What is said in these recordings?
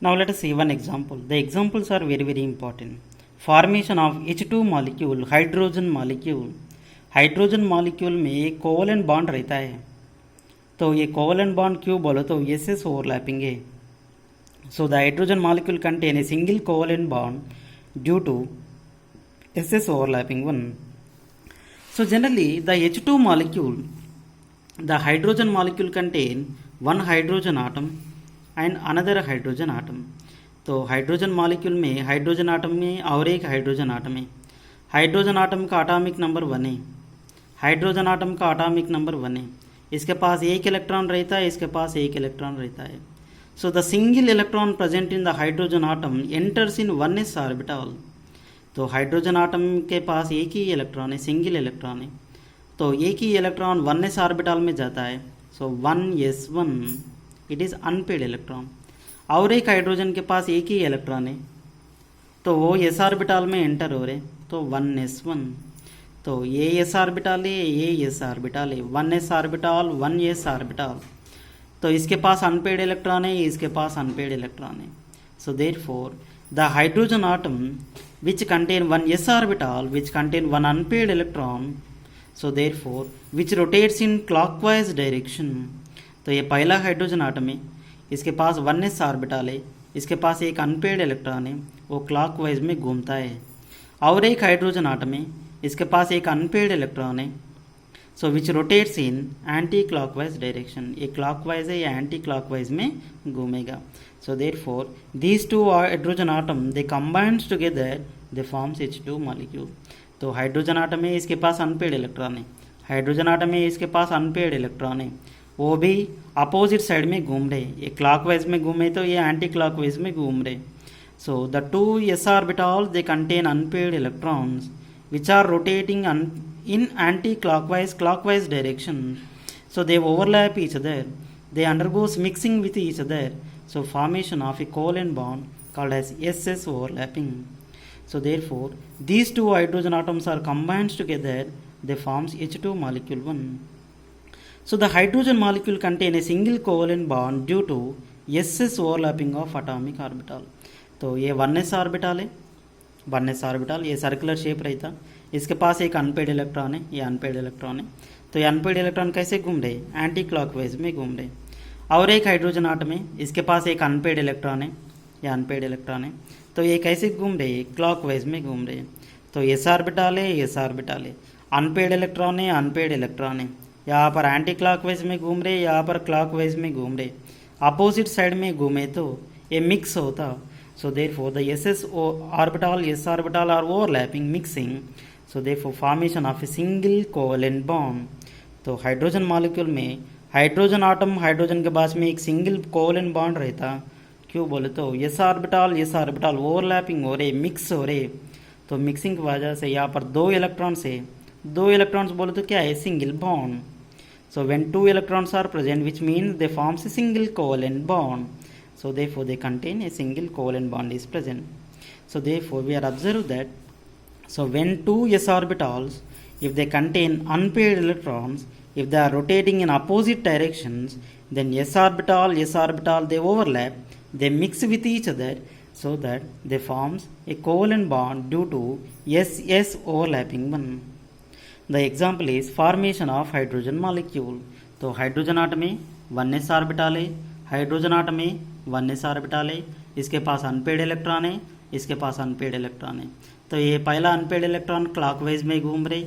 Now let us see one example. The examples are very important. Formation of H2 molecule, hydrogen molecule. Hydrogen molecule में एक covalent bond रहता है, तो ये covalent bond क्यों बोलो तो एस एस ओवरलैपिंग है. So the hydrogen molecule contain a single covalent bond due to S S overlapping one. So generally the H2 molecule, the hydrogen molecule contain one hydrogen atom and another hydrogen atom. तो hydrogen molecule में hydrogen atom में और एक hydrogen atom है. Hydrogen atom का atomic number 1 है. Hydrogen atom का atomic number 1 है. इसके पास एक इलेक्ट्रॉन रहता है, इसके पास एक इलेक्ट्रॉन रहता है. So the single electron present in the hydrogen atom enters in 1s orbital. तो हाइड्रोजन आटम के पास एक ही इलेक्ट्रॉन है, सिंगल इलेक्ट्रॉन है, तो एक ही इलेक्ट्रॉन 1s ऑर्बिटल में जाता है. सो 1s1 it is unpaired electron. और एक हाइड्रोजन के पास एक ही इलेक्ट्रॉन है, तो वो एस ऑर्बिटल में एंटर हो रहे, तो 1s1. तो ये एस ऑर्बिटल है, ये एस ऑर्बिटल है, 1s ऑर्बिटल 1s ऑर्बिटल. तो इसके पास अनपेड इलेक्ट्रॉन है, इसके पास अनपेड इलेक्ट्रॉन है. So therefore the hydrogen atom which contain one s orbital which contain one unpaired electron, so therefore which rotates in clockwise direction. तो ये पहला हाइड्रोजन आटम है, इसके पास 1s ऑर्बिटल है, इसके पास एक अनपेड इलेक्ट्रॉन है, वो क्लॉकवाइज में घूमता है. और एक हाइड्रोजन आटम है, इसके पास एक अनपेड इलेक्ट्रॉन है, so which rotates in anti clockwise direction. ये क्लॉकवाइज है या एंटी क्लॉकवाइज में घूमेगा. So therefore these two hydrogen atom they combines together they forms H2 molecule. तो हाइड्रोजन आटम है, इसके पास अनपेड इलेक्ट्रॉन है, हाइड्रोजन आटम है, इसके पास अनपेड इलेक्ट्रॉन है, वो भी अपोजिट साइड में घूम रहे. ये क्लॉकवाइज में घूमे तो ये एंटी क्लॉकवाइज में घूम रहे. So the two s orbitals they contain unpaired electrons which are rotating in anti-clockwise clockwise direction. So they overlap each other, they undergoes mixing with each other, so formation of a covalent bond called as SS overlapping. So therefore these two hydrogen atoms are combined together, they forms H2 molecule 1. So the hydrogen molecule contain a single covalent bond due to SS overlapping of atomic orbital. तो ये 1s orbital है, 1s orbital, ये circular shape रहता, इसके पास एक unpaired electron है, ये unpaid electron है. तो ये अनपेड इलेक्ट्रॉन कैसे घूम रहे, एंटी क्लॉकवाइज में घूम रहे. और एक हाइड्रोजन आटम है, इसके पास एक अनपेड इलेक्ट्रॉन है, ये अनपेड इलेक्ट्रॉन है, तो ये कैसे घूम रहे, क्लॉकवाइज में घूम रहे. तो एस ऑर्बिटल है, एस ऑर्बिटल है, अनपेड इलेक्ट्रॉन है, अनपेड इलेक्ट्रॉन है, यहाँ पर एंटी क्लॉकवाइज में घूम रहे, यहाँ पर क्लॉकवाइज में घूम रहे. अपोजिट साइड में घूमे तो ये मिक्स होता. So therefore the SS orbital, S orbital are overlapping, mixing. So therefore formation of a single covalent bond. तो हाइड्रोजन मॉलिक्यूल में हाइड्रोजन आटम हाइड्रोजन के पास में एक सिंगल कोवलेंट बॉन्ड रहता. क्यों बोले तो S ऑर्बिटल ओवरलैपिंग हो रहे, मिक्स हो रहे. तो मिक्सिंग की वजह से यहाँ पर दो इलेक्ट्रॉन्स है, दो इलेक्ट्रॉन्स बोले तो क्या है, single bond. So when two electrons are present which means they forms a single covalent bond. So therefore they contain a single covalent bond is present. So therefore we are observed that, so when two s orbitals, if they contain unpaired electrons, if they are rotating in opposite directions, then s orbital they overlap, they mix with each other, so that they forms a covalent bond due to s overlapping one. The example is formation of hydrogen molecule. तो hydrogen atom में 1s orbital है, hydrogen atom में 1s orbital है, इसके पास unpaired electron है, इसके पास अनपेड इलेक्ट्रॉन है. तो ये पहला अनपेड इलेक्ट्रॉन क्लॉकवाइज में घूम रहे,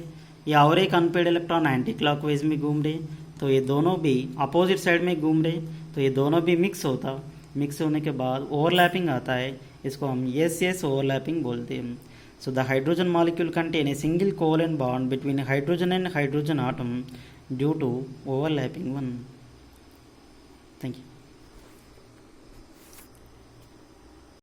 या और एक अनपेड इलेक्ट्रॉन एंटी क्लॉकवाइज में घूम रहे. तो ये दोनों भी अपोजिट साइड में घूम रहे, तो ये दोनों भी मिक्स होता. मिक्स होने के बाद ओवरलैपिंग आता है, इसको हम एस ओवरलैपिंग बोलते हैं. So the hydrogen molecule contain a single covalent bond between hydrogen and hydrogen atom due to overlapping one. Thank you.